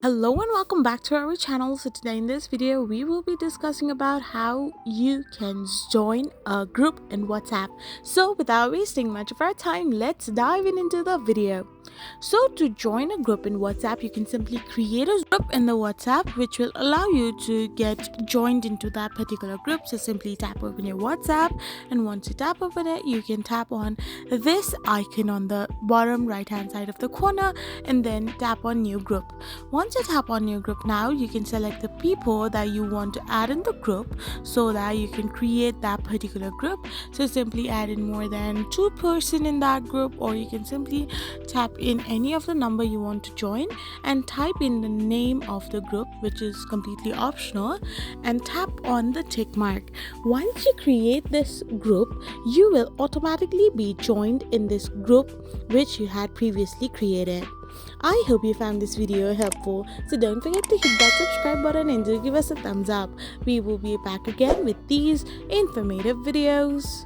Hello and welcome back to our channel. So today in this video we will be discussing about how you can join a group in WhatsApp. So without wasting much of our time, let's dive into the video. So to join a group in WhatsApp, you can simply create a group in the WhatsApp which will allow you to get joined into that particular group. So simply tap open your WhatsApp, and once you tap open it, you can tap on this icon on the bottom right hand side of the corner and then tap on new group. Once you tap on your group, now you can select the people that you want to add in the group so that you can create that particular group. So simply add in more than two person in that group, or you can simply tap in any of the number you want to join and type in the name of the group, which is completely optional, and tap on the tick mark. Once you create this group, you will automatically be joined in this group which you had previously created. I hope you found this video helpful, so don't forget to hit that subscribe button and do give us a thumbs up. We will be back again with these informative videos.